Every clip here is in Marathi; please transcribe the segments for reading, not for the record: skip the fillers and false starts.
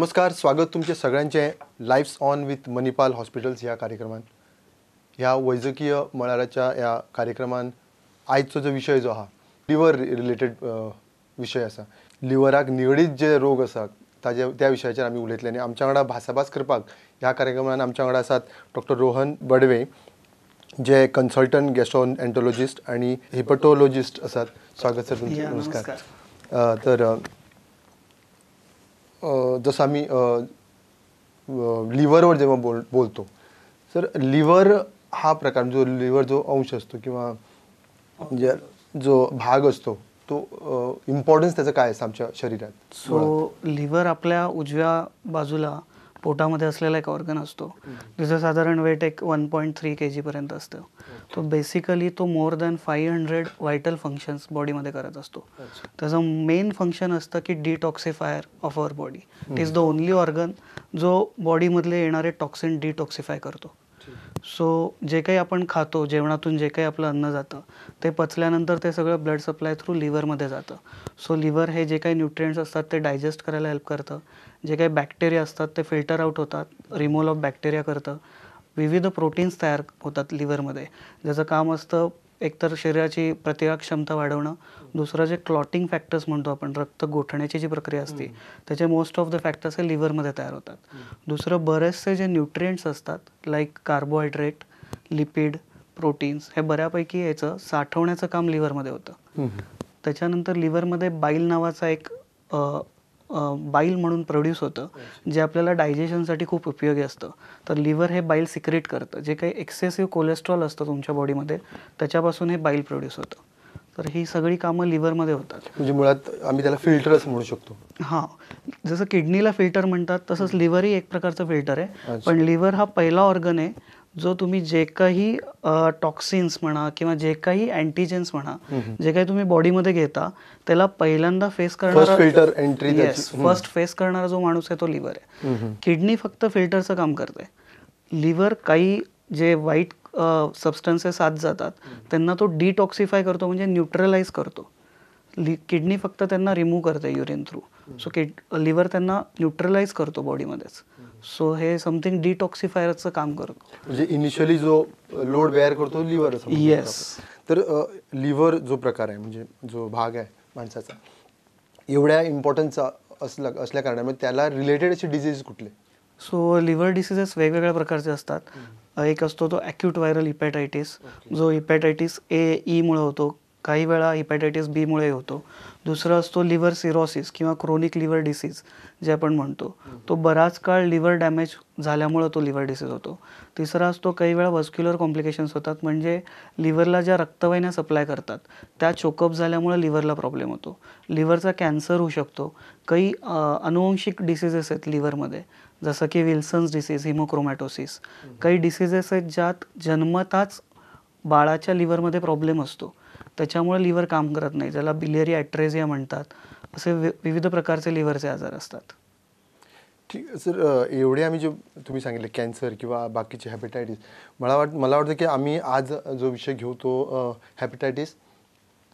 नमस्कार, स्वागत तुमचे सगळ्यांचे lives on with Manipal hospitals ह्या कार्यक्रमान. ह्या वैजकीय मळाराच्या या कार्यक्रमान आजचो जो विषय जो हा लिव्हर रिलेटेड विषय असा. लिव्हराक निगडीत जे रोग आसा त्या विशयाचेर आमी उलयतले आनी आमच्या वांगडा भासाभास करपाक ह्या कार्यक्रमान आमच्या वांगडा आसात डॉक्टर रोहन बडवे, जे कन्सल्टंट गॅस्ट्रोएंटरोलॉजिस्ट आणि हिपॅटोलॉजिस्ट आसात. स्वागत सर तुमचे. नमस्कार. तर जसं आम्ही लिव्हरवर जेव्हा बोलतो, सर लिव्हर हा प्रकार जो लिव्हर जो अंश असतो किंवा म्हणजे जो भाग असतो तो इम्पॉर्टन्स त्याचं काय असतं आमच्या शरीरात? सो लिव्हर आपल्या उजव्या बाजूला पोटामध्ये असलेला एक ऑर्गन असतो. तिचं साधारण वेट एक 1.3 kg पर्यंत असतं. तो बेसिकली तो मोर दॅन 500 व्हायटल फंक्शन्स बॉडीमध्ये करत असतो. त्याचं मेन फंक्शन असतं की detoxifier of our body. It is the only organ जो बॉडीमधले येणारे टॉक्सिन डिटॉक्सिफाय करतो. सो जे काही आपण खातो, जेवणातून जे काही आपलं अन्न जातं ते पचल्यानंतर ते सगळं ब्लड सप्लाय थ्रू लिव्हरमध्ये जातं. सो लिव्हर हे जे काही न्यूट्रिएंट्स असतात ते डायजेस्ट करायला हेल्प करतं. जे काही बॅक्टेरिया असतात ते फिल्टर आउट होतात, रिमूव्हल ऑफ बॅक्टेरिया करतं. विविध प्रोटीन्स तयार होतात लिव्हरमध्ये, ज्याचं काम असतं एकतर शरीराची प्रतिकार क्षमता वाढवणं. दुसरं जे क्लॉटिंग फॅक्टर्स म्हणतो आपण, रक्त गोठण्याची जी प्रक्रिया असते त्याचे मोस्ट ऑफ द फॅक्टर्स हे लिव्हरमध्ये तयार होतात. दुसरं बरेचसे जे न्यूट्रिएंट्स असतात लाईक कार्बोहायड्रेट, लिपिड, प्रोटीन्स हे बऱ्यापैकी याचं साठवण्याचं काम लिव्हरमध्ये होतं. त्याच्यानंतर लिव्हरमध्ये बाईल नावाचा एक बाईल म्हणून प्रोड्यूस होतं, जे आपल्याला डायजेशनसाठी खूप उपयोगी असतं. तर लिव्हर हे बाईल सिक्रेट करतं. जे काही एक्सेसिव्ह कोलेस्ट्रॉल असतं तुमच्या बॉडीमध्ये त्याच्यापासून हे बाईल प्रोड्यूस होतं. तर ही सगळी कामं लिव्हरमध्ये होतात. म्हणजे मुळात आम्ही त्याला फिल्टर असं म्हणू शकतो. हां, जसं किडनीला फिल्टर म्हणतात तसंच लिव्हरही एक प्रकारचं फिल्टर आहे. पण लिव्हर हा पहिला ऑर्गन आहे जो तुम्ही जे काही टॉक्सिन्स म्हणा किंवा जे काही अँटीजेन्स म्हणा, जे काही तुम्ही बॉडीमध्ये घेता त्याला पहिल्यांदा फेस करणारा फिल्टर एंट्री फर्स्ट फेस करणारा जो माणूस आहे तो लिव्हर आहे. किडनी फक्त फिल्टरचं काम करते. लिव्हर काही जे वाईट सबस्टन्सेस आत जातात त्यांना तो डिटॉक्सिफाय करतो, म्हणजे न्यूट्रलाइज करतो. किडनी फक्त त्यांना रिमूव्ह करते युरिन थ्रू. सो लिव्हर त्यांना न्यूट्रलाइज करतो बॉडीमध्येच. सो हे समथिंग डिटॉक्सिफायरचं काम करतो. म्हणजे इनिशियली जो लोड बेअर करतो लिव्हर. येस. तर लिव्हर जो प्रकार आहे, म्हणजे जो भाग आहे माणसाचा, एवढ्या इम्पॉर्टन्सचा असल्या कारणामुळे त्याला रिलेटेड असे डिसीज कुठले? सो लिव्हर डिसीजेस वेगवेगळ्या प्रकारचे असतात. एक असतो तो ॲक्यूट व्हायरल हिपॅटायटिस, जो हिपॅटायटिस A-E मुळे होतो. काही वेळा हिपॅटायटिस B मुळे होतो. दुसरा असतो लिव्हर सिरोसिस किंवा क्रोनिक लिव्हर डिसीज जे आपण म्हणतो. तो बराच काळ लिव्हर डॅमेज झाल्यामुळं तो लिव्हर डिसीज होतो. तिसरा असतो काही वेळा वस्क्युलर कॉम्प्लिकेशन्स होतात, म्हणजे लिव्हरला ज्या रक्तवाहिन्या सप्लाय करतात त्या चोकअप झाल्यामुळे लिव्हरला प्रॉब्लेम होतो. लिव्हरचा कॅन्सर होऊ शकतो. काही अनुवंशिक डिसीजेस आहेत लिव्हरमध्ये, जसं की विल्सन्स डिसीज, हिमोक्रोमॅटोसिस. काही डिसीजेस आहेत ज्यात जन्मताच बाळाच्या लिव्हरमध्ये प्रॉब्लेम असतो, त्याच्यामुळे लिव्हर काम करत नाही, ज्याला बिलिअरी ॲट्रेझिया म्हणतात. असे विविध प्रकारचे लिव्हरचे आजार असतात. ठीक आहे सर. एवढे आम्ही जे तुम्ही सांगितले कॅन्सर किंवा बाकीचे हॅपेटायटिस, मला वाटतं की आम्ही आज जो विषय घेऊ तो हॅपेटायटिस,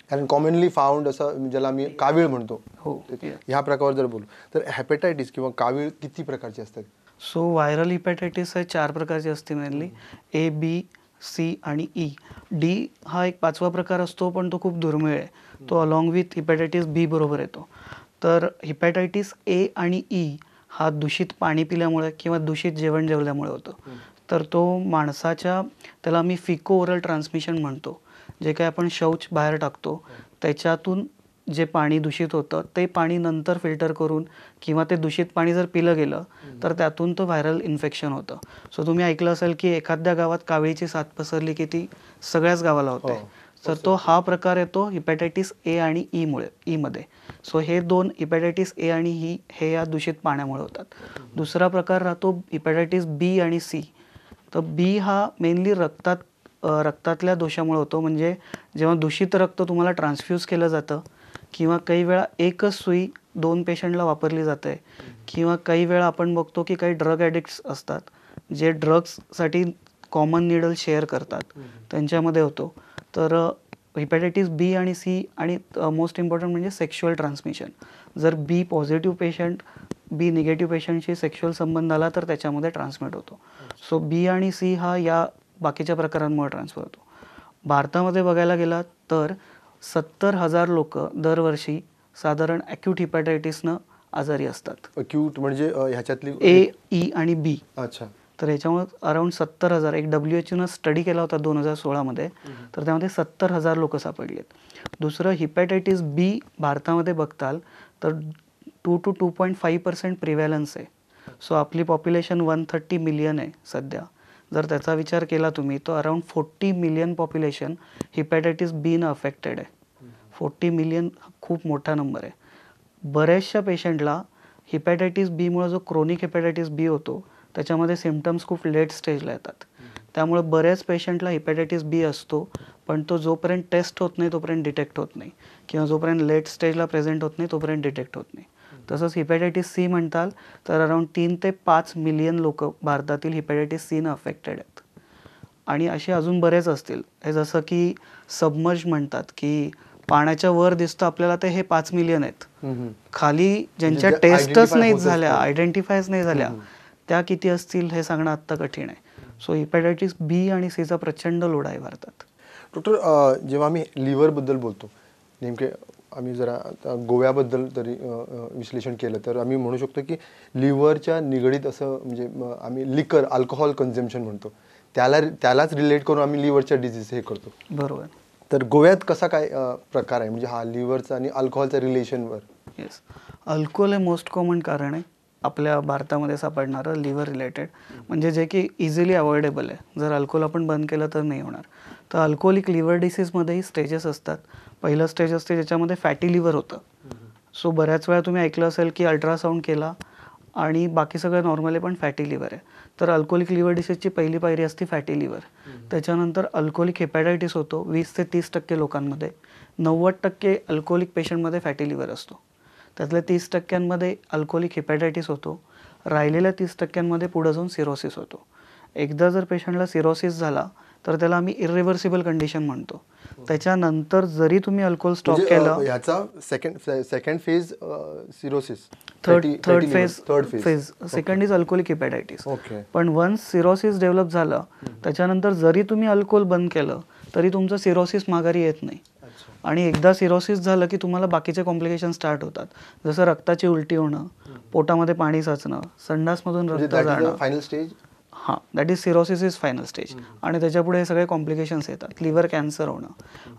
कारण कॉमनली फाउंड असं ज्याला आम्ही कावीळ म्हणतो, हो, ह्या प्रकारावर जर बोलू तर हॅपेटायटिस किंवा कावीळ किती प्रकारचे असतात? सो व्हायरल हिपॅटायटिस हे 4 प्रकारचे असते मेनली, A, B, C आणि E. D हा एक 5वा प्रकार असतो, पण तो खूप दुर्मिळ आहे. तो अलॉंग विथ हिपॅटायटिस B बरोबर येतो. तर हिपॅटायटिस A आणि E हा दूषित पाणी पिल्यामुळे किंवा दूषित जेवण जेवल्यामुळे होतो. तर तो माणसाच्या, त्याला आम्ही फिको ओरल ट्रान्समिशन म्हणतो. जे काही आपण शौच बाहेर टाकतो त्याच्यातून जे पाणी दूषित होतं ते पाणी नंतर फिल्टर करून किंवा ते दूषित पाणी जर पिलं गेलं तर त्यातून तो व्हायरल इन्फेक्शन होतं. सो तुम्ही ऐकलं असेल की एखाद्या गावात कावीळची साथ पसरली की ती सगळ्याच गावाला होते. तर तो हा प्रकार येतो हिपॅटायटिस A आणि E मध्ये. सो हे 2 हिपॅटायटिस A आणि E हे या दूषित पाण्यामुळे होतात. दुसरा प्रकार राहतो हिपॅटायटिस B आणि C. तर B हा मेनली रक्तातल्या दोषामुळे होतो, म्हणजे जेव्हा दूषित रक्त तुम्हाला ट्रान्सफ्यूज केलं जातं किंवा काही वेळा एकच सुई 2 पेशंटला वापरली जाते, किंवा काही वेळा आपण बघतो की काही ड्रग ॲडिक्ट्स असतात जे ड्रग्ससाठी कॉमन निडल शेअर करतात, त्यांच्यामध्ये होतो. तर हिपॅटायटिस B आणि C आणि मोस्ट इम्पॉर्टंट म्हणजे सेक्शुअल ट्रान्समिशन. जर B पॉझिटिव्ह पेशंट बी निगेटिव्ह पेशंटशी सेक्शुअल संबंध आला तर त्याच्यामध्ये ट्रान्समिट होतो. सो बी आणि सी हा या बाकीच्या प्रकारांमुळे ट्रान्सफर होतो. भारतामध्ये बघायला गेला तर 70,000 लोक दरवर्षी साधारण ॲक्यूट हिपॅटायटिसनं आजारी असतात. अक्यूट म्हणजे ह्याच्यातली ए, ई आणि बी. अच्छा. तर याच्यामुळे अराउंड 70,000, एक WHO स्टडी केला होता 2016मध्ये, तर त्यामध्ये 70,000 लोक सापडलेत. दुसरं हिपॅटायटिस बी भारतामध्ये बघताल तर 2 to 2.5% प्रिव्हॅलन्स आहे. सो आपली पॉप्युलेशन 130 मिलियन आहे सध्या. जर त्याचा विचार केला तुम्ही तर अराउंड 40 मिलियन पॉप्युलेशन हिपॅटायटिस बीनं अफेक्टेड आहे. 40 मिलियन खूप मोठा नंबर आहे. बऱ्याचशा पेशंटला हिपॅटायटिस बीमुळे जो क्रोनिक हिपॅटायटिस बी होतो त्याच्यामध्ये सिम्पटम्स खूप लेट स्टेजला येतात. त्यामुळे बऱ्याच पेशंटला हिपॅटायटिस बी असतो, पण तो जोपर्यंत टेस्ट होत नाही तोपर्यंत डिटेक्ट होत नाही, किंवा जोपर्यंत लेट स्टेजला प्रेझेंट होत नाही तोपर्यंत डिटेक्ट होत नाही. तसंच हिपॅटायटिस सी म्हणताल तर अराउंड 3 ते 5 मिलियन लोक भारतातील हिपॅटायटिस सीनं अफेक्टेड आहेत. आणि असे अजून बरेच असतील. हे जसं की सबमर्ज म्हणतात की पाण्याच्या वर दिसतं आपल्याला ते हे 5 मिलियन आहेत. खाली ज्यांच्या म्हणजे टेस्टच identify नाही होतच झाल्या, नाही. आयडेंटिफायच नाही झाल्या, त्या किती असतील हे सांगणं आत्ता कठीण आहे. सो हिपॅटायटिस बी आणि सीचा प्रचंड लोड आहे भारतात. डॉक्टर, जेव्हा आम्ही लिव्हरबद्दल बोलतो, नेमके आम्ही जरा आता गोव्याबद्दल तरी विश्लेषण केलं तर आम्ही म्हणू शकतो की लिव्हरच्या निगडीत असं म्हणजे आम्ही लिकर अल्कोहोल कन्झम्पशन म्हणतो, त्यालाच रिलेट करून आम्ही लिव्हरच्या डिझीज हे करतो. बरोबर. तर गोव्यात कसा काय प्रकार आहे म्हणजे हा लिव्हरचा आणि अल्कोहोलच्या रिलेशनवर? येस, अल्कोहोल हे मोस्ट कॉमन कारण आहे आपल्या भारतामध्ये सापडणारं लिव्हर रिलेटेड, म्हणजे जे की इझिली अवॉइडेबल आहे. जर अल्कोहोल आपण बंद केलं तर नाही होणार. तर अल्कोहोलिक लिव्हर डिसीजमध्येही स्टेजेस असतात. पहिलं स्टेज असते ज्याच्यामध्ये फॅटी लिव्हर होतं. सो बऱ्याच वेळा तुम्ही ऐकलं असेल की अल्ट्रासाऊंड केला आणि बाकी सगळं नॉर्मल आहे पण फॅटी लिव्हर आहे. तर अल्कोहोलिक लिव्हर डिसीजची पहिली पायरी असते फॅटी लिव्हर. त्याच्यानंतर अल्कोहोलिक हेपॅटायटिस होतो 20 ते 30% लोकांमध्ये. 90% अल्कोहोलिक पेशंटमध्ये फॅटी लिव्हर असतो. त्यातल्या 30%मध्ये अल्कोहोलिक हिपॅटायटिस होतो. राहिलेल्या 30%मध्ये पुढे जाऊन सिरोसिस होतो. एकदा जर पेशंटला सिरोसिस झाला तर त्याला आम्ही इरिव्हर्सिबल कंडिशन म्हणतो. त्याच्यानंतर जरी तुम्ही अल्कोहोल स्टॉप केलं, ह्याचा second phase cirrhosis, third phase second is alcoholic hepatitis. Okay. पण वन्स सिरोसिस डेव्हलप झालं त्याच्यानंतर जरी तुम्ही अल्कोहोल बंद केलं तरी तुमचं सिरोसिस माघारी येत नाही. आणि एकदा सिरोसिस झालं की तुम्हाला बाकीचे कॉम्प्लिकेशन स्टार्ट होतात, जसं रक्ताची उलटी होणं, पोटामध्ये पाणी साचणं, संडासमधून रक्त जाणं. Final stage. हां, that is cirrhosis is final stage. आणि त्याच्यापुढे हे सगळे कॉम्प्लिकेशन्स येतात, लिव्हर कॅन्सर होणं.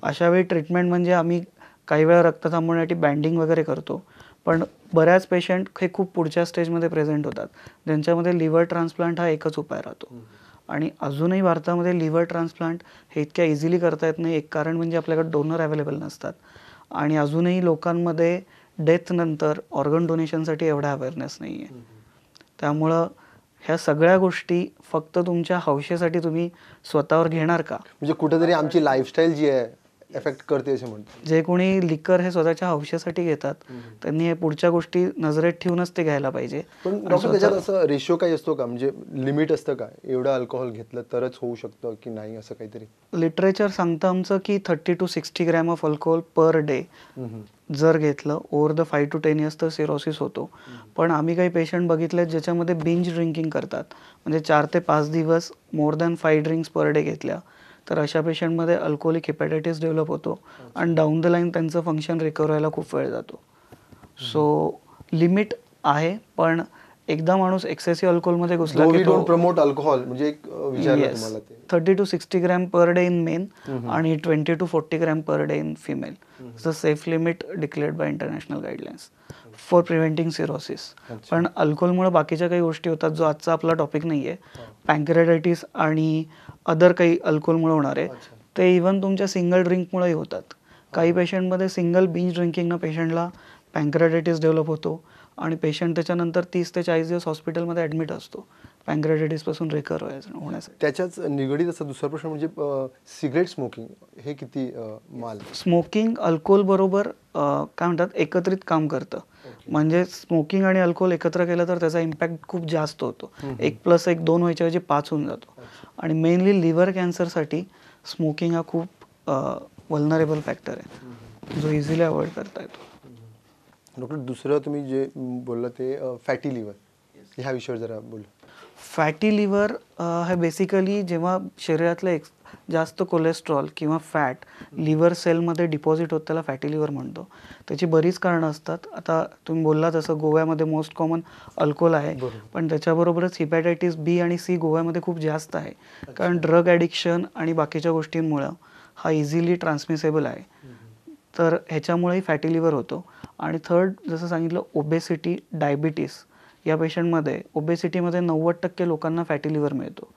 अशा वेळी ट्रीटमेंट म्हणजे आम्ही काही वेळा रक्त थांबवण्यासाठी बँडिंग वगैरे करतो, पण बऱ्याच पेशंट हे खूप पुढच्या स्टेजमध्ये प्रेझेंट होतात ज्यांच्यामध्ये लिव्हर ट्रान्सप्लांट हा एकच उपाय राहतो. आणि अजूनही भारतामध्ये लिव्हर ट्रान्सप्लांट हे इतक्या इझिली करता येत नाही. एक कारण म्हणजे आपल्याकडे डोनर अवेलेबल नसतात, आणि अजूनही लोकांमध्ये डेथ नंतर ऑर्गन डोनेशनसाठी एवढा अवेअरनेस नाही आहे. त्यामुळं ह्या सगळ्या गोष्टी फक्त तुमच्या हौशेसाठी तुम्ही स्वतःवर घेणार का? म्हणजे कुठेतरी आमची लाईफस्टाईल जी आहे एफेक्ट करते असं म्हणतो. जे कोणी लिकर हे स्वतःच्या हौशेसाठी घेतात त्यांनी हे पुढच्या गोष्टी नजरेत ठेवूनच ते घ्यायला पाहिजे. पण डॉक्टर त्याच्यात असं रेशो काही असतो का, म्हणजे लिमिट असतं का, एवढं अल्कोहोल घेतलं तरच होऊ शकतं की नाही, असं काहीतरी? लिटरेचर सांगतं आमचं की 30 to 60 gram of alcohol per day जर घेतलं ओव्हर द 5 to 10 इयर्स तर सिरोसिस होतो. पण आम्ही काही पेशंट बघितले ज्याच्यामध्ये बिंज ड्रिंकिंग करतात, म्हणजे 4 ते 5 दिवस more than 5 drinks per day घेतल्या तर अशा पेशंटमध्ये अल्कोहोलिक हिपॅटायटिस डेव्हलप होतो आणि डाऊन द लाईन त्यांचं फंक्शन रिकवर व्हायला खूप वेळ जातो. सो लिमिट आहे, पण एकदा माणूस एक्सेसिव्ह अल्कोहोलमध्ये घुसला की तो प्रमोट अल्कोहोल म्हणजे एक विचारलं तुम्हाला ते 30 to 60 gram per day in men आणि 20 to 40 gram per day in female is the safe limit declared by international guidelines for preventing cirrhosis. पण अल्कोहोलमुळे बाकीच्या काही गोष्टी होतात जो आजचा आपला टॉपिक नाही आहे. पँक्रियाटायटिस आणि अदर काही अल्कोहोलमुळे होणार आहे ते इव्हन तुमच्या सिंगल ड्रिंकमुळेही होतात. काही पेशंटमध्ये सिंगल बिंज ड्रिंकिंगनं पेशंटला पँक्रियाटायटिस डेव्हलप होतो आणि पेशंट त्याच्यानंतर 30 ते 40 दिवस हॉस्पिटलमध्ये ॲडमिट असतो पँक्रियाटायटिसपासून रिकवर होण्यासाठी. त्याच्याच निगडीत असा दुसरा प्रश्न म्हणजे सिगरेट स्मोकिंग हे किती माल? स्मोकिंग अल्कोहोल बरोबर काय म्हणतात एकत्रित काम करतं. म्हणजे स्मोकिंग आणि अल्कोहोल एकत्र केलं तर त्याचा इम्पॅक्ट खूप जास्त होतो. 1+1=2 व्हायच्या ऐवजी 5 होऊन जातो. आणि मेनली लिव्हर कॅन्सरसाठी स्मोकिंग हा खूप वल्नरेबल फॅक्टर आहे जो इझिली अवॉइड करता येतो. डॉक्टर दुसरं तुम्ही जे बोलला ते फॅटी लिव्हर, ह्या विषयावर जरा बोला. फॅटी लिव्हर हे बेसिकली जेव्हा शरीरातलं जास्त कोलेस्ट्रॉल किंवा फॅट लिव्हर सेलमध्ये डिपॉझिट होतं त्याला फॅटी लिव्हर म्हणतो. त्याची बरीच कारणं असतात. आता तुम्ही बोलला तसं गोव्यामध्ये मोस्ट कॉमन अल्कोहोल आहे, पण त्याच्याबरोबरच हिपॅटायटिस बी आणि सी गोव्यामध्ये खूप जास्त आहे. कारण ड्रग ॲडिक्शन आणि बाकीच्या गोष्टींमुळं हा इझिली ट्रान्समिसेबल आहे. तर ह्याच्यामुळेही फॅटी लिव्हर होतो. आणि थर्ड जसं सांगितलं ओबेसिटी, डायबिटीस या पेशंटमध्ये ओबेसिटीमध्ये 90% लोकांना फॅटी लिव्हर मिळतो.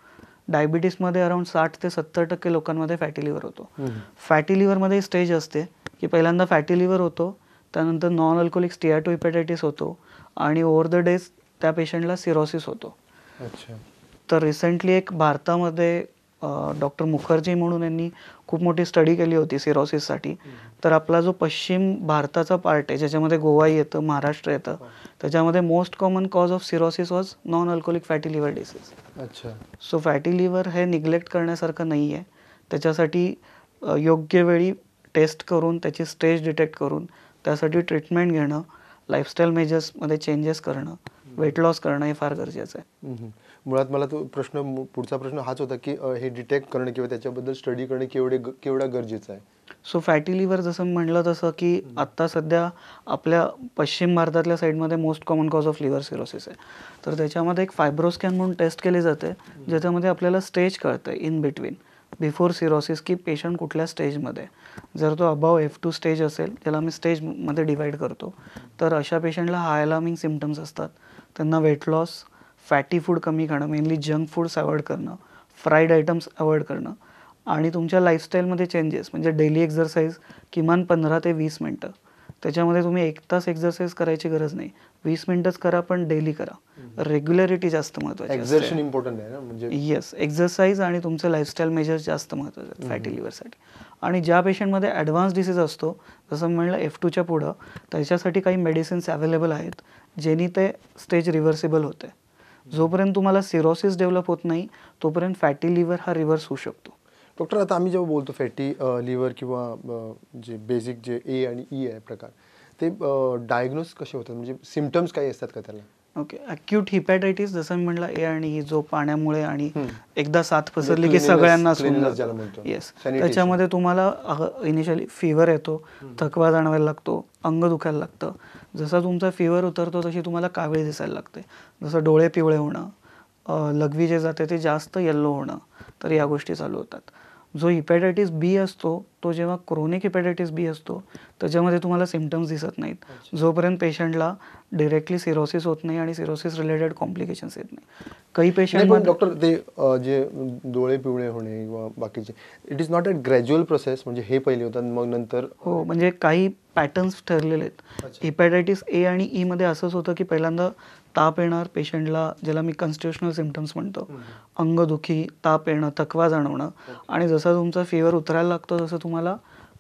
डायबिटीसमध्ये अराउंड 60 ते 70% लोकांमध्ये फॅटी लिव्हर होतो. फॅटी लिव्हरमध्ये स्टेज असते की पहिल्यांदा फॅटी लिव्हर होतो, त्यानंतर नॉन अल्कोहोलिक स्टियाटोहिपॅटायटिस होतो आणि ओव्हर द डेज त्या पेशंटला सिरोसिस होतो. अच्छा. तर रिसेंटली एक भारतामध्ये डॉक्टर मुखर्जी म्हणून यांनी खूप मोठी स्टडी केली होती सिरोसिससाठी. तर आपला जो पश्चिम भारताचा पार्ट आहे ज्याच्यामध्ये गोवा येतं, महाराष्ट्र येतं, त्याच्यामध्ये most common cause of cirrhosis was non alcoholic fatty liver disease. अच्छा. सो फॅटी लिव्हर हे निग्लेक्ट करण्यासारखं नाही आहे. त्याच्यासाठी योग्य वेळी टेस्ट करून त्याची स्टेज डिटेक्ट करून त्यासाठी ट्रीटमेंट घेणं, लाईफस्टाईल मेजर्समध्ये चेंजेस करणं, वेट लॉस करणं हे फार गरजेचं आहे. मुळात मला तो पुढचा प्रश्न हाच होता की हे डिटेक्ट करणं किंवा त्याच्याबद्दल स्टडी करणं केवढा गरजेचं आहे. सो फॅटी लिव्हर जसं म्हणलं तसं की आत्ता सध्या आपल्या पश्चिम भारतातल्या साईडमध्ये most common cause of liver cirrhosis आहे. तर त्याच्यामध्ये एक फायब्रोस्कॅन म्हणून टेस्ट केली जाते, ज्याच्यामध्ये आपल्याला स्टेज कळतं इन बिटवीन बिफोर सिरोसिस की पेशंट कुठल्या स्टेजमध्ये. जर तो अबाव F2 स्टेज असेल, ज्याला आम्ही स्टेजमध्ये डिवाईड करतो, तर अशा पेशंटला हाय अलार्मिंग सिम्पटम्स असतात. त्यांना वेट लॉस, फॅटी फूड कमी खाणं, मेनली जंक फूड्स अवॉइड करणं, फ्राईड आयटम्स अवॉइड करणं आणि तुमच्या लाईफस्टाईलमध्ये चेंजेस म्हणजे डेली एक्झरसाईज किमान 15 ते 20 मिनटं. त्याच्यामध्ये तुम्ही 1 तास एक्झरसाईज करायची गरज नाही, 20 मिनटंच करा, पण डेली करा. रेग्युलरिटी जास्त महत्त्वाची असते. एक्झर्शन इम्पॉर्टंट आहे ना, म्हणजे येस, एक्झरसाईज आणि तुमचं लाईफस्टाईल मेजर्स जास्त महत्त्वाचे आहेत फॅटी लिव्हरसाठी. आणि ज्या पेशंटमध्ये ॲडव्हान्स डिसीज असतो, जसं म्हणलं F2च्या पुढं, त्याच्यासाठी काही मेडिसिन्स अवेलेबल आहेत ज्यांनी ते स्टेज रिव्हर्सिबल होते. जोपर्यंत तुम्हाला सिरोसिस डेव्हलप होत नाही तोपर्यंत फॅटी लिव्हर हा रिव्हर्स होऊ शकतो. डॉक्टर आता आम्ही जेव्हा बोलतो फॅटी लिव्हर किंवा जे बेसिक जे ए आणि ई आहे प्रकार, ते डायग्नोज कसे होतात, म्हणजे सिम्पटम्स काही असतात का त्याला? ओके, अक्यूट हिपॅटायटिस जसं मी म्हटलं ए आणि ई, जो पाण्यामुळे आणि एकदा साथ पसरली की म्हणजे सगळ्यांना येस, त्याच्यामध्ये तुम्हाला इनिशियली फिवर येतो, थकवा जाणवायला लागतो, अंग दुखायला लागतं. जसा तुमचा फिवर उतरतो तशी तुम्हाला कावीळ दिसायला लागते, जसं डोळे पिवळे होणं, लघवी जे जाते ते जास्त येल्लो होणं, तर या गोष्टी चालू होतात. जो हिपॅटायटिस बी असतो तो जेव्हा क्रोनिक हिपॅटायटिस बी असतो त्याच्यामध्ये तुम्हाला सिम्पटम्स दिसत नाहीत, जोपर्यंत पेशंटला डिरेक्टली सिरोसिस होत नाही आणि सिरोसिस रिलेटेड कॉम्प्लिकेशन्स येत नाही. काही पेशंट डॉक्टर ते जे डोळे पिवळे होणे किंवा बाकीचे, it is not a gradual process, म्हणजे हे पहिले होतात मग नंतर? हो, म्हणजे काही पॅटर्न्स ठरलेले आहेत. हिपॅटायटिस ए आणि ई मध्ये असंच होतं की पहिल्यांदा ताप येणार पेशंटला, ज्याला मी कॉन्स्टिट्युशनल सिम्पटम्स म्हणतो, अंगदुखी, ताप येणं, थकवा जाणवणं, आणि जसा तुमचा फिवर उतरायला लागतो तसं तुम्हाला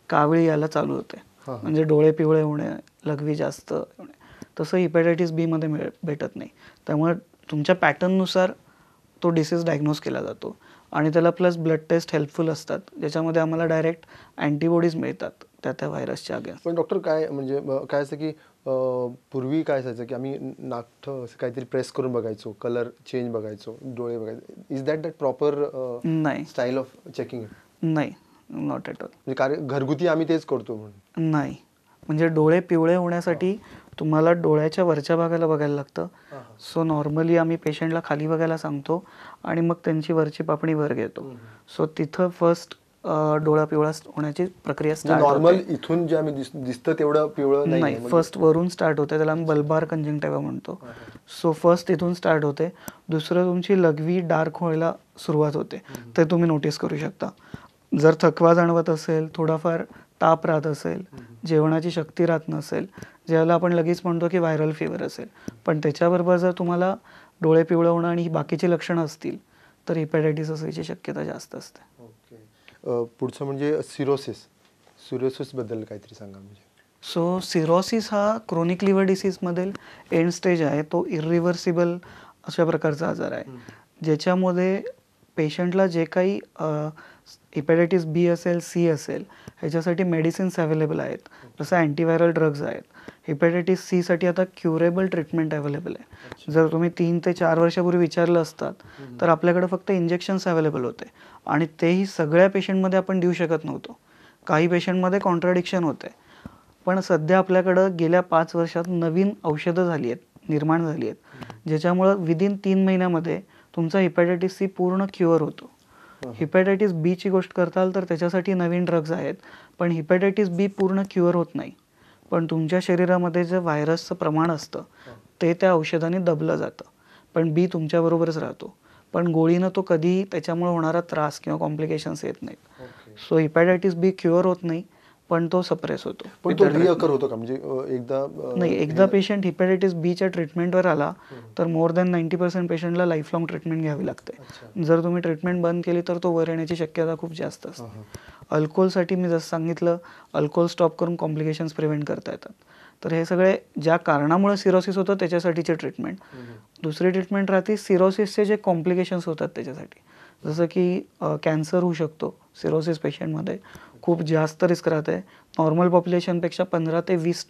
कावीळ यायला चालू होते, म्हणजे डोळे पिवळे होणे, लघवी जास्त होणे. तसं हिपॅटायटिस बी मध्ये भेटत नाही. त्यामुळे तुमच्या पॅटर्ननुसार तो डिसीज डायग्नोज केला जातो आणि त्याला प्लस ब्लड टेस्ट हेल्पफुल असतात, ज्याच्यामध्ये आम्हाला डायरेक्ट अँटीबॉडीज मिळतात त्या व्हायरसच्या अगेन्स्ट. पण डॉक्टर काय म्हणजे काय असतं की पूर्वी काय असायचं की आम्ही नाकठं असं काहीतरी प्रेस करून बघायचो, कलर चेंज बघायचो, डोळे बघायचो. इज दॅट प्रॉपर नाही, स्टाईल ऑफ चेकिंग? नाही, नॉट ॲट ऑल. म्हणजे घरगुती आम्ही तेच करतो म्हणून? नाही, म्हणजे डोळे पिवळे होण्यासाठी तुम्हाला डोळ्याच्या वरच्या भागाला बघायला लागतं. सो नॉर्मली आम्ही पेशंटला खाली बघायला सांगतो आणि मग त्यांची वरची पापणी वर घेतो. सो तिथं फर्स्ट डोळा पिवळा होण्याची प्रक्रिया स्टार्ट होते. नॉर्मल इथून जे आम्ही दिसतं तेवढं पिवळं नाही, फर्स्ट वरून स्टार्ट होते, त्याला आम्ही बल्बार कंजंक्टिव्हा म्हणतो. सो फर्स्ट तिथून स्टार्ट होते. दुसरं तुमची लघवी डार्क व्हायला सुरुवात होते, ते तुम्ही नोटीस करू शकता. जर थकवा जाणवत असेल, थोडाफार ताप राहत असेल, जेवणाची शक्ती राहत नसेल, ज्याला आपण लगेच म्हणतो की व्हायरल फिवर असेल, पण त्याच्याबरोबर जर तुम्हाला डोळे पिवळं होणं आणि ही बाकीची लक्षणं असतील तर हिपॅटायटिस असायची शक्यता जास्त असते. पुढचं म्हणजे सिरोसिस बद्दल काहीतरी सांगा. म्हणजे सो सिरोसिस हा क्रोनिक लिव्हर डिसीजमधील एंड स्टेज आहे. तो इरिव्हर्सिबल अशा प्रकारचा आजार आहे, ज्याच्यामध्ये पेशंटला जे काही हिपॅटायटिस बी असेल, सी असेल, ह्याच्यासाठी मेडिसिन्स अवेलेबल आहेत, जसं अँटीव्हायरल ड्रग्ज आहेत. हिपॅटायटिस सी साठी आता क्युरेबल ट्रीटमेंट अवेलेबल आहे. जर तुम्ही 3 ते 4 वर्षापूर्वी विचारलं असतात तर आपल्याकडे फक्त इंजेक्शन्स अवेलेबल होते आणि तेही सगळ्या पेशंटमध्ये आपण देऊ शकत नव्हतो. काही पेशंटमध्ये कॉन्ट्राडिक्शन होते. पण सध्या आपल्याकडं गेल्या 5 वर्षात नवीन औषधं झाली आहेत, निर्माण झाली आहेत, ज्याच्यामुळं विदिन 3 महिन्यामध्ये तुमचा हिपॅटायटिस सी पूर्ण क्युअर होतो. हिपॅटायटिस बी ची गोष्ट करताल तर त्याच्यासाठी नवीन ड्रग्ज आहेत, पण हिपॅटायटिस बी पूर्ण क्युअर होत नाही. पण तुमच्या शरीरामध्ये जे व्हायरसचं प्रमाण असतं ते त्या औषधाने दबलं जातं, पण बी तुमच्याबरोबरच राहतो. पण गोळीनं तो कधीही त्याच्यामुळे होणारा त्रास किंवा कॉम्प्लिकेशन्स येत नाहीत. सो हिपॅटायटिस बी क्युअर होत नाही, पण तो सप्रेस होतो. पण तो रिअकर होतो का, म्हणजे नाही, एकदा पेशंट हिपॅटायटिस बीच्या ट्रीटमेंटवर आला तर मोर दॅन 90% पेशंटला लाईफ लॉंग ट्रीटमेंट घ्यावी लागते. जर तुम्ही ट्रीटमेंट बंद केली तर तो वर येण्याची शक्यता खूप जास्त असते. अल्कोहोलसाठी मी जसं सांगितलं, अल्कोहोल स्टॉप करून कॉम्प्लिकेशन्स प्रिव्हेंट करता येतात. तर हे सगळे ज्या कारणामुळे सिरोसिस होतं त्याच्यासाठीचे ट्रीटमेंट. दुसरी ट्रीटमेंट राहते सिरोसिसचे जे कॉम्प्लिकेशन्स होतात त्याच्यासाठी, जसं की कॅन्सर होऊ शकतो सिरोसिस पेशंटमध्ये, खूप जास्त रिस्क राहते. नॉर्मल पॉप्युलेशनपेक्षा 15 ते 20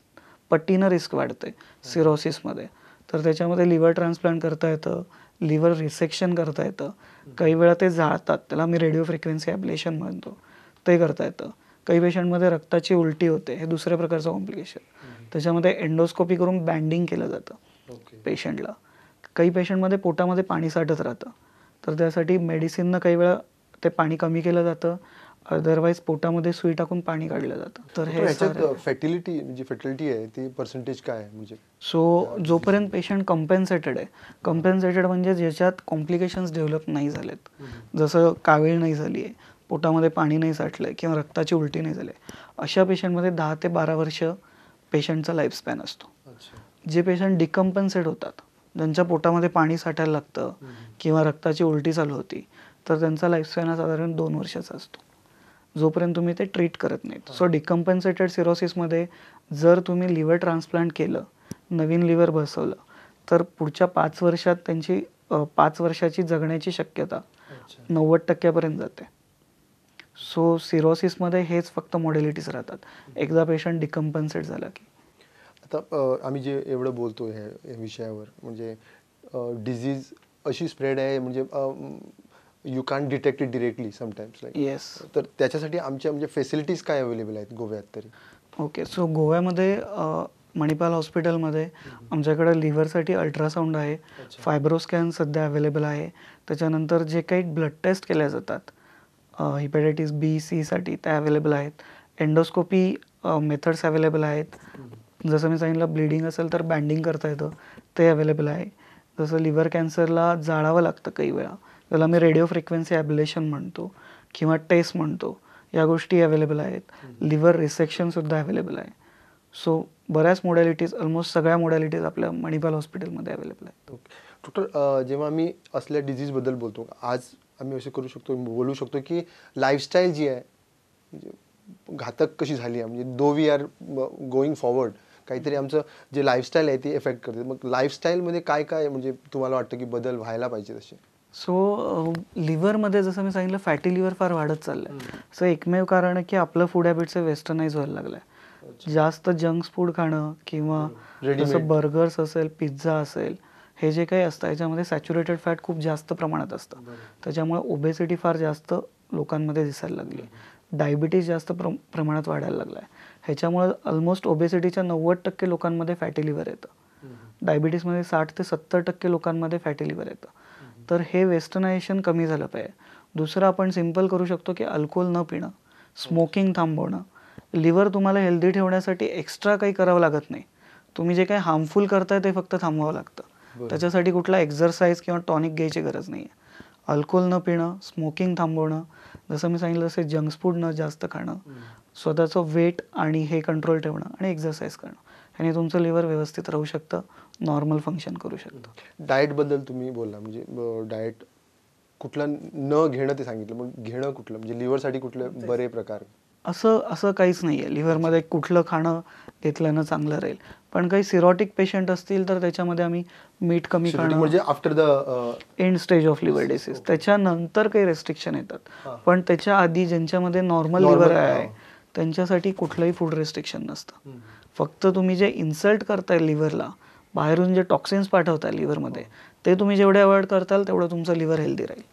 पटीनं रिस्क वाढते सिरोसिसमध्ये. तर त्याच्यामध्ये लिव्हर ट्रान्सप्लांट करता येतं, लिव्हर रिसेक्शन करता येतं, काही वेळा ते जाळतात, त्याला मी रेडिओ फ्रिक्वेन्सी ॲब्लेशन म्हणतो, ते करता येतं. काही पेशंटमध्ये रक्ताची उलटी होते, हे दुसऱ्या प्रकारचं कॉम्प्लिकेशन. त्याच्यामध्ये एंडोस्कोपी करून बँडिंग केलं जातं पेशंटला. काही पेशंटमध्ये पोटामध्ये पाणी साठत राहतं, तर त्यासाठी मेडिसिननं काही वेळा ते पाणी कमी केलं जातं, अदरवाईज पोटामध्ये सुई टाकून पाणी काढलं जातं. तर हे फर्टिलिटी आहे ती पर्सेंटेज काय आहे म्हणजे? सो जोपर्यंत पेशंट कम्पेन्सेटेड आहे, कम्पेन्सेटेड म्हणजे ज्याच्यात कॉम्प्लिकेशन्स डेव्हलप नाही झालेत, जसं कावीळ नाही झाली आहे, पोटामध्ये पाणी नाही साठलं किंवा रक्ताची उलटी नाही झाली, अशा पेशंटमध्ये 10 ते 12 वर्ष पेशंटचा लाईफ स्पॅन असतो. जे पेशंट डिकम्पेन्सेट होतात, ज्यांच्या पोटामध्ये पाणी साठायला लागतं किंवा रक्ताची उलटी चालू होती, तर त्यांचा लाईफ स्पॅन हा साधारण 2 वर्षाचा असतो, जोपर्यंत तुम्ही ते ट्रीट करत नाहीत. सो डिकम्पेन्सेटेड सिरोसिसमध्ये जर तुम्ही लिव्हर ट्रान्सप्लांट केलं, नवीन लिव्हर बसवलं, तर पुढच्या 5 वर्षात त्यांची 5 वर्षाची जगण्याची शक्यता 90% जाते. सो सिरोसिसमध्ये हेच फक्त मॉडेलिटीज राहतात एकदा पेशंट डिकम्पेन्सेट झाला की. आता आम्ही जे एवढं बोलतो ह्या विषयावर, म्हणजे डिझीज अशी स्प्रेड आहे म्हणजे you can detect it directly sometimes like. Yes. तर त्याच्यासाठी आमच्या म्हणजे फॅसिलिटीज काय अवेलेबल आहेत गोव्यात तरी? ओके, सो गोव्यामध्ये मणिपाल हॉस्पिटलमध्ये आमच्याकडे लिव्हरसाठी अल्ट्रासाऊंड आहे, फायब्रोस्कॅन सध्या अवेलेबल आहे. त्याच्यानंतर जे काही ब्लड टेस्ट केल्या जातात हिपॅटायटिस बी सी साठी त्या अवेलेबल आहेत. एंडोस्कोपी मेथड्स अवेलेबल आहेत. जसं मी सांगितलं, ब्लिडिंग असेल तर बँडिंग करता येतं, ते अवेलेबल आहे. जसं लिव्हर कॅन्सरला जाळावं लागतं काही वेळा, त्याला मी रेडिओ फ्रिक्वेन्सी ॲब्लेशन म्हणतो किंवा टेस्ट म्हणतो, या गोष्टी अवेलेबल आहेत. लिव्हर रिसेक्शनसुद्धा अवेलेबल आहे. सो बऱ्याच मोडॅलिटीज, ऑलमोस्ट सगळ्या मोडॅलिटीज आपल्या मणिपाल हॉस्पिटलमध्ये अवेलेबल आहेत. डॉक्टर, जेव्हा आम्ही असल्या डिझीजबद्दल बोलतो, आज आम्ही असे बोलू शकतो की लाईफस्टाईल जी आहे म्हणजे घातक कशी झाली आहे, म्हणजे दो वी आर गोईंग फॉरवर्ड, काहीतरी आमचं जे लाईफस्टाईल आहे ती इफेक्ट करते. मग लाईफस्टाईलमध्ये काय काय म्हणजे तुम्हाला वाटतं की बदल व्हायला पाहिजे तसे? सो लिव्हरमध्ये जसं मी सांगितलं, फॅटी लिव्हर फार वाढत चाललं आहे. सो एकमेव कारण आहे की आपलं फूड हॅबिट्स वेस्टर्नाइज व्हायला लागलं आहे. जास्त जंक्स फूड खाणं किंवा जसं बर्गर्स असेल, पिझ्झा असेल, हे जे काही असतं याच्यामध्ये सॅच्युरेटेड फॅट खूप जास्त प्रमाणात असतं. त्याच्यामुळे ओबेसिटी फार जास्त लोकांमध्ये दिसायला लागली. डायबिटीज जास्त प्रमाणात वाढायला लागला आहे. ह्याच्यामुळे ऑलमोस्ट ओबेसिटीच्या 90% लोकांमध्ये फॅटी लिव्हर येतं. डायबिटीजमध्ये 60 ते 70% लोकांमध्ये फॅटी लिव्हर येतं. तर हे वेस्टर्नायझेशन कमी झालं पाहिजे. दुसरं आपण सिम्पल करू शकतो की अल्कोहोल न पिणं, स्मोकिंग थांबवणं. लिव्हर तुम्हाला हेल्दी ठेवण्यासाठी एक्स्ट्रा काही करावं लागत नाही. तुम्ही जे काही हार्मफुल करताय ते फक्त थांबवावं लागतं. त्याच्यासाठी कुठला एक्झरसाइज किंवा टॉनिक घ्यायची गरज नाही आहे. अल्कोहोल न पिणं, स्मोकिंग थांबवणं, जसं मी सांगितलं तसे जंक्स फूड न जास्त खाणं, स्वतःचं वेट आणि हे कंट्रोल ठेवणं आणि एक्झरसाइज करणं, ह्याने तुमचं लिव्हर व्यवस्थित राहू शकतं, नॉर्मल फंक्शन करू शकतं. डाएटबद्दल तुम्ही बोलला, म्हणजे डाएट कुठलं न घेणं ते सांगितलं, मग घेणं कुठलं, म्हणजे लिव्हरसाठी कुठले बरे प्रकार? असं काहीच नाही आहे. लिव्हरमध्ये कुठलं खाणं घेतल्यानं चांगलं राहील. पण काही सिरोटिक पेशंट असतील तर त्याच्यामध्ये आम्ही मीठ कमी खाणं, म्हणजे after the end stage of liver disease, त्याच्यानंतर काही रेस्ट्रिक्शन येतात. पण त्याच्या आधी ज्यांच्यामध्ये नॉर्मल लिव्हर आहे त्यांच्यासाठी कुठलंही फूड रेस्ट्रिक्शन नसतं. फक्त तुम्ही जे इन्सल्ट करताय लिव्हरला, बाहेरून जे टॉक्सिन्स पाठवताय लिव्हरमध्ये, ते तुम्ही जेवढे अवॉइड करताल तेवढं तुमचं लिव्हर हेल्दी राहील.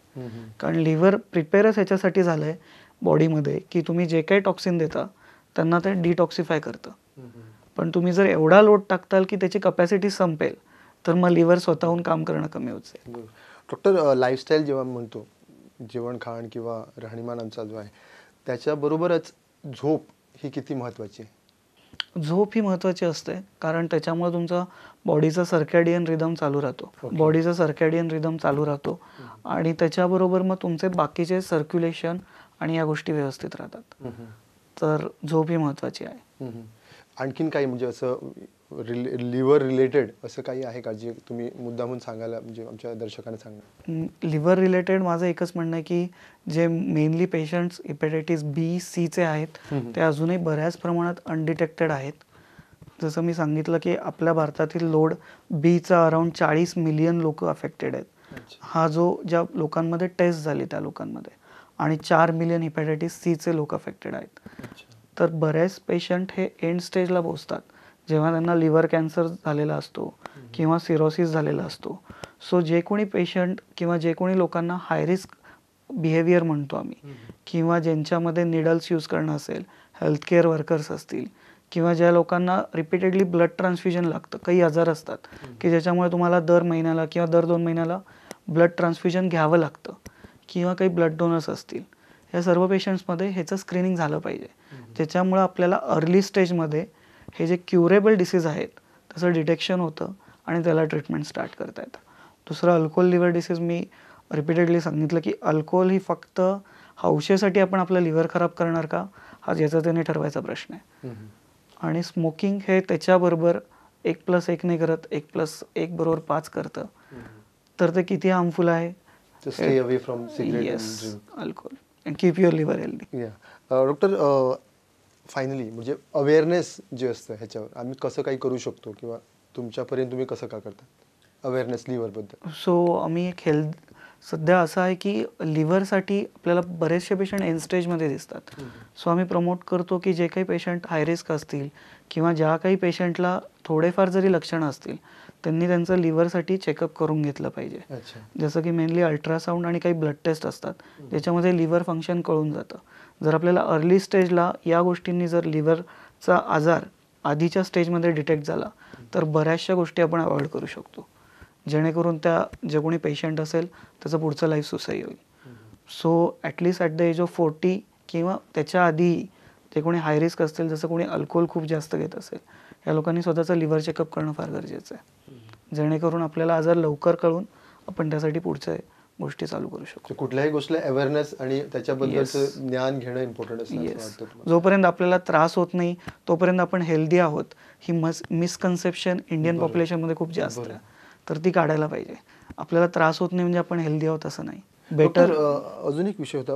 कारण लिव्हर प्रिपेअरच ह्याच्यासाठी झालंय बॉडीमध्ये की तुम्ही जे काही टॉक्सिन देता त्यांना ते डिटॉक्सिफाय करतं. पण तुम्ही जर एवढा लोड टाकताल की त्याची कपॅसिटी संपेल, तर मग लिव्हर स्वतःहून काम करणं कमी होत जाईल. डॉक्टर, लाईफस्टाईल जेव्हा म्हणतो, जेवण खाण किंवा राहणीमानांचा जो आहे, त्याच्याबरोबरच झोप ही किती महत्त्वाची आहे? झोप ही महत्त्वाची असते, कारण त्याच्यामुळे तुमचा बॉडीचा सर्कॅडियन रिदम चालू राहतो. बॉडीचा सर्कॅडियन रिदम चालू राहतो आणि त्याच्याबरोबर मग तुमचे बाकीचे सर्क्युलेशन आणि या गोष्टी व्यवस्थित राहतात. तर झोप ही महत्त्वाची आहे. आणखीन काही म्हणजे असं लिव्हर रिलेटेड असं काही आहे का जे तुम्ही मुद्दामून सांगायला, म्हणजे आमच्या दर्शकांना सांगा? लिव्हर रिलेटेड माझं एकच म्हणणं आहे की जे मेनली पेशंट्स हेपॅटायटिस बी सीचे आहेत ते अजूनही बऱ्याच प्रमाणात अनडिटेक्टेड आहेत. जसं मी सांगितलं की आपल्या भारतातील लोड बीचा अराउंड 40 मिलियन लोक अफेक्टेड आहेत. हा जो ज्या लोकांमध्ये टेस्ट झाली त्या लोकांमध्ये, आणि 4 मिलियन हेपॅटायटिस सीचे लोक अफेक्टेड आहेत. तर बरेच पेशंट हे एंड स्टेजला पोहोचतात जेव्हा त्यांना लिव्हर कॅन्सर झालेला असतो किंवा सिरोसिस झालेला असतो. सो जे कोणी पेशंट किंवा जे कोणी लोकांना हाय रिस्क बिहेवियर म्हणतो आम्ही, किंवा ज्यांच्यामध्ये निडल्स यूज करणं असेल, हेल्थकेअर वर्कर्स असतील, किंवा ज्या लोकांना रिपीटेडली ब्लड ट्रान्सफ्युजन लागतं, काही आजार असतात की ज्याच्यामुळे तुम्हाला दर महिन्याला किंवा दर 2 महिन्याला ब्लड ट्रान्सफ्युजन घ्यावं लागतं, किंवा काही ब्लड डोनर्स असतील, या सर्व पेशंट्समध्ये ह्याचं स्क्रीनिंग झालं पाहिजे. ज्याच्यामुळं आपल्याला अर्ली स्टेजमध्ये हे जे क्युरेबल डिसीज आहेत त्याचं डिटेक्शन होतं आणि त्याला ट्रीटमेंट स्टार्ट करता येतं. दुसरं अल्कोहोल लिव्हर डिसीज, मी रिपीटेडली सांगितलं की अल्कोहोल ही फक्त हौशेसाठी आपण आपलं लिव्हर खराब करणार का, हा ज्याचा त्याने ठरवायचा प्रश्न आहे. आणि स्मोकिंग हे त्याच्याबरोबर 1+1 नाही करत, 1+1 बरोबर 5 करतं. तर ते किती हार्मफुल आहे. Stay away from cigarette alcohol and keep your liver healthy. Doctor, finally म्हणजे अवेअरनेस जे असतं ह्याच्यावर आम्ही कसं काही करू शकतो, किंवा तुमच्यापर्यंत तुम्ही कसं का करता अवेअरनेस लिव्हरबद्दल? सो आम्ही एक सध्या असं आहे की लिव्हरसाठी आपल्याला बरेचसे पेशंट एंड स्टेजमध्ये दिसतात. सो आम्ही प्रमोट करतो की जे काही पेशंट हाय रिस्क असतील किंवा ज्या काही पेशंटला थोडेफार जरी लक्षणं असतील त्यांनी त्यांचं लिव्हरसाठी चेकअप करून घेतलं पाहिजे. जसं की मेनली अल्ट्रासाऊंड आणि काही ब्लड टेस्ट असतात ज्याच्यामध्ये लिव्हर फंक्शन कळून जातं. जर आपल्याला अर्ली स्टेजला या गोष्टींनी जर लिव्हरचा आजार आधीच्या स्टेजमध्ये डिटेक्ट झाला तर बऱ्याचशा गोष्टी आपण अवॉइड करू शकतो, जेणेकरून त्या जे कोणी पेशंट असेल त्याचं पुढचं लाईफ सुसह्य होईल. So at least at the age of 40 किंवा त्याच्या आधी जे कोणी हाय रिस्क असतील, जसं कोणी अल्कोहोल खूप जास्त घेत असेल, या लोकांनी स्वतःचं लिव्हर चेकअप करणं फार गरजेचं आहे, जेणेकरून आपल्याला आजार लवकर कळून आपण त्यासाठी पुढच्या गोष्टी चालू करू शकतो. कुठल्याही गोष्टीला अवेअरनेस आणि त्याच्याबद्दलचं ज्ञान घेणं इम्पॉर्टंट असतं. जोपर्यंत आपल्याला त्रास होत नाही तोपर्यंत आपण हेल्दी आहोत, ही मिसकन्सेप्शन इंडियन पॉप्युलेशनमध्ये खूप जास्त आहे, तर ती काढायला पाहिजे. आपल्याला त्रास होत नाही म्हणजे आपण हेल्दी आहोत असं नाही. बेटर अजून एक विषय होता,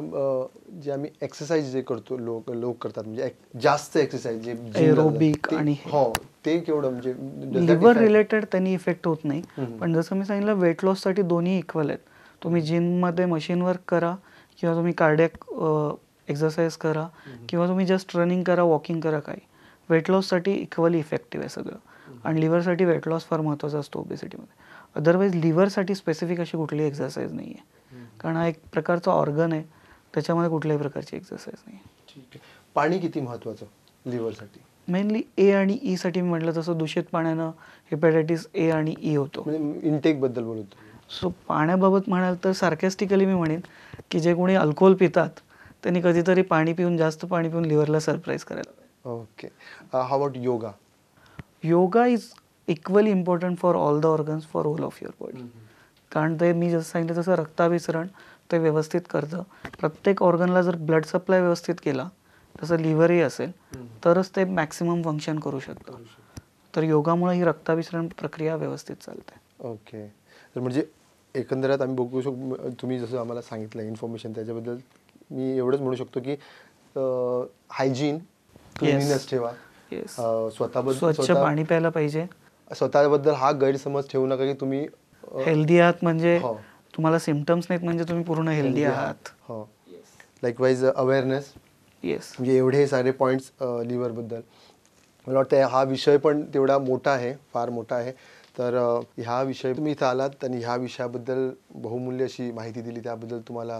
जे आम्ही एक्सरसाइज जे करतो, लोक करतात, म्हणजे जास्त एक्सरसाइज जे एरोबिक आणि ते केवढं म्हणजे लिव्हर रिलेटेड त्यांनी इफेक्ट होत नाही. पण जसं मी सांगितलं वेट लॉससाठी दोन्ही इक्वल आहेत. तुम्ही जिममध्ये मशीन वर्क करा किंवा तुम्ही कार्डियक एक्सरसाइज करा किंवा तुम्ही जस्ट रनिंग करा, वॉकिंग करा, काही वेट लॉससाठी इक्वली इफेक्टिव्ह आहे सगळं. आणि लिव्हरसाठी वेट लॉस फार महत्त्वाचा असतो ओबेसिटीमध्ये. अदरवाईज लिव्हरसाठी स्पेसिफिक अशी कुठलीही एक्सरसाइज नाही आहे, कारण हा एक प्रकारचा ऑर्गन आहे, त्याच्यामध्ये कुठल्याही प्रकारची एक्सरसाइज नाही आहे. पाणी किती महत्त्वाचं लिव्हरसाठी? मेनली ए आणि ई साठी मी म्हटलं तसं दूषित पाण्यानं हेपॅटायटिस ए आणि ई होतो. इनटेक बद्दल बोलतो. सो पाण्याबाबत म्हणाल तर सार्कॅस्टिकली मी म्हणेन की जे कोणी अल्कोहोल पितात त्यांनी कधीतरी जास्त पाणी पिऊन लिव्हरला सरप्राईज करायला पाहिजे. Okay. How about yoga? Yoga is equally important for all the organs, for whole of your body. कारण ते मी जसं सांगितलं तसं रक्ताभिसरण ते व्यवस्थित करतं. प्रत्येक ऑर्गनला जर ब्लड सप्लाय व्यवस्थित केला, तसं लिव्हरही असेल, तरच ते मॅक्सिमम फंक्शन करू शकतं. तर योगामुळे ही रक्ताभिसरण प्रक्रिया व्यवस्थित चालते. ओके. तर म्हणजे एकंदरीत आम्ही बघू शकतो, तुम्ही जसं आम्हाला सांगितलं इन्फॉर्मेशन, त्याच्याबद्दल मी एवढंच म्हणू शकतो की हायजीन, क्लिनिनेस ठेवा, स्वच्छ पाणी प्यायला पाहिजे, स्वतःबद्दल हा गैरसमज ठेवू नका की तुम्ही हेल्दी आहात म्हणजे तुम्हाला सिम्पटम्स नाहीत म्हणजे तुम्ही पूर्ण हेल्दी आहात. हो. लाईकवाईज अवेअरनेस, म्हणजे एवढे सारे पॉईंट्स लिव्हरबद्दल. मला वाटतं हा विषय पण तेवढा मोठा आहे, फार मोठा आहे. तर ह्या विषय तुम्ही इथं आलात आणि ह्या विषयाबद्दल बहुमूल्य अशी माहिती दिली त्याबद्दल तुम्हाला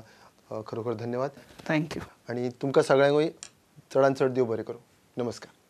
खरोखर धन्यवाद. थँक्यू. आणि तुमका सगळ्यांक चढान चढ देव बरें करूं. नमस्कार.